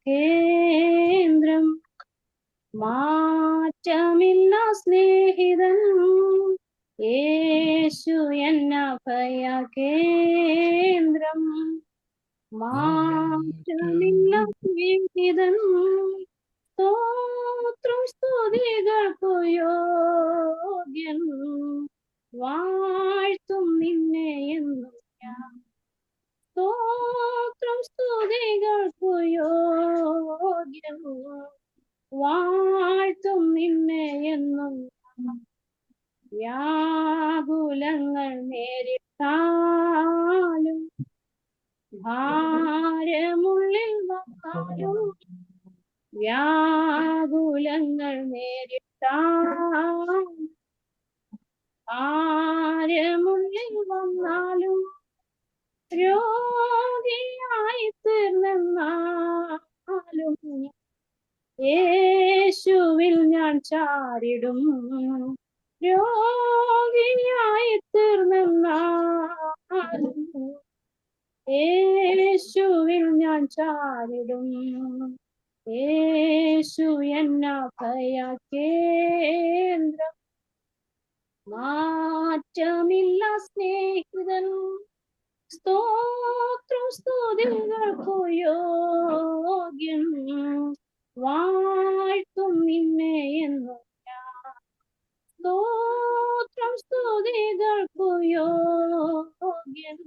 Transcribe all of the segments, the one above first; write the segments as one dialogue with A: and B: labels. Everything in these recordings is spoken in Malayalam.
A: കേന്ദ്രം മാറ്റമില്ല സ്നേഹിതൻ യേശു എന്ന ഭയ കേന്ദ്രം മാറ്റമില്ല സ്നേഹിതൻ സ്തോത്രം സ്തുതികൾക്കു യോഗ്യൻ വാഴ്ത്തും നിന്നെ എന്നും ഞാൻ സ്തോത്രം സ്തുതികൾക്കു യോഗ്യൻ വാഴ്ത്തും നിന്നെ എന്നും വ്യാകുലങ്ങൾ നേരിട്ടാലും ഭാരമുള്ളിൽ വന്നാലും വ്യാകുലങ്ങൾ നേരിട്ടാലും ഭാരമുള്ളിൽ വന്നാലും രോഗിയായി തീർന്നെന്നാലും യേശുവിൽ ഞാൻ ചാരിടും രോഗിയായി തീർന്നെന്നാലും യേശുവിൽ ഞാൻ ചാരിടും യേശു എന്ന ഭയ കേന്ദ്രം മാറ്റമില്ല സ്നേഹിതൻ സ്തോത്രം സ്തുതികൾക്കു യോഗ്യൻ വാഴ്ത്തും നിന്നെ എന്നും ഞാൻ സ്തോത്രം സ്തുതികൾക്കു യോഗ്യൻ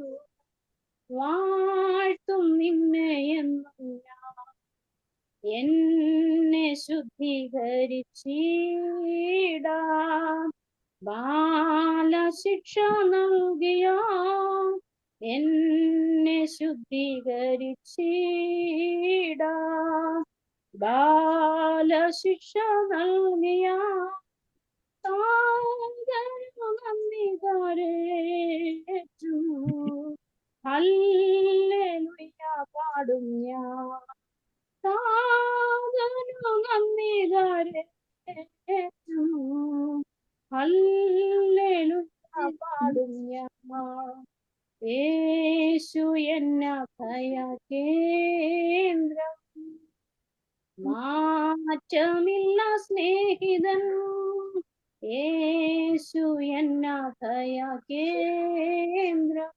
A: വാഴ്ത്തും നിന്നെ എന്നും ഞാൻ എന്നെ ശുദ്ധീകരിച്ചിടാം ബാലശിക്ഷ നൽകിയ എന്നെ ശുദ്ധീകരിച്ചിടാം ബാലശിക്ഷ നൽകിയ നന്ദി കരേറ്റു ഹല്ലേലൂയ പാടും ഞാൻ നന്ദി കരേറ്റു ഹല്ലേലൂയ പാടും ഞാൻ യേശു എന്ന ഭയ കേന്ദ്രം മാറ്റമില്ല സ്നേഹിതൻ യേശു എന്ന ഭയ കേന്ദ്രം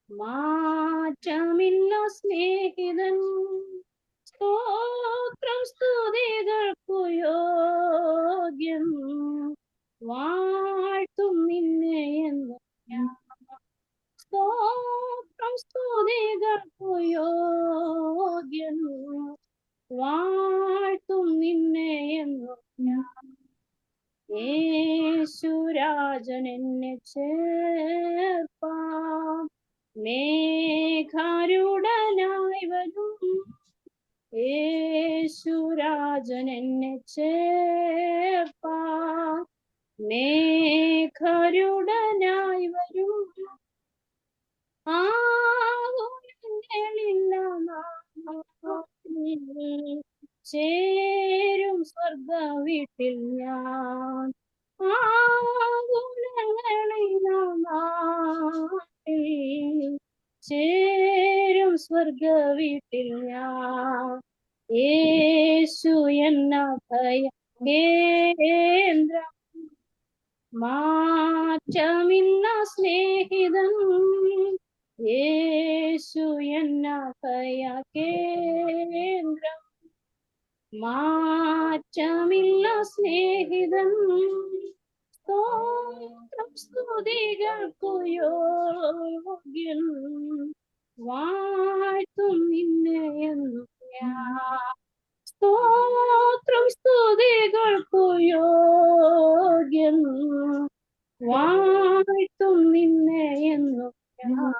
A: മാറ്റമില്ല സ്നേഹിതൻ സ്തോത്രം സ്തുതികൾക്കു യോഗ്യൻ വാഴ്ത്തും നിന്നെ എന്നും ഞാൻ സ്തോത്രം സ്തുതികൾക്കു യോഗ്യൻ വാഴ്ത്തും നിന്നെ എന്നും ഞാൻ യേശുരാജൻ എന്നെ ചേർപ്പാൻ മേഘാരൂഢനായി വരും യേശുരാജൻ എന്നെ ചേർപ്പാൻ മേഘാരൂഢനായി വരും ആകുലങ്ങളില്ല ചേരും സ്വർഗ വീട്ടിൽ ഞാൻ ആകുലങ്ങളില്ല ചേരും സ്വർഗ വീട്ടിൽ ഞാൻ യേശു എന്ന ഭയ കേന്ദ്രം മാറ്റമില്ല സ്നേഹിതൻ യേശു എന്ന ഭയ കേന്ദ്രം മാറ്റമില്ല സ്നേഹിതൻ സ്തോത്രം സ്തുതികൾക്കു യോഗ്യൻ വാഴ്ത്തും നിന്നെ എന്നും ഞാൻ സ്തോത്രം സ്തുതികൾക്കു യോഗ്യൻ വാഴ്ത്തും നിന്നെ എന്നും ഞാൻ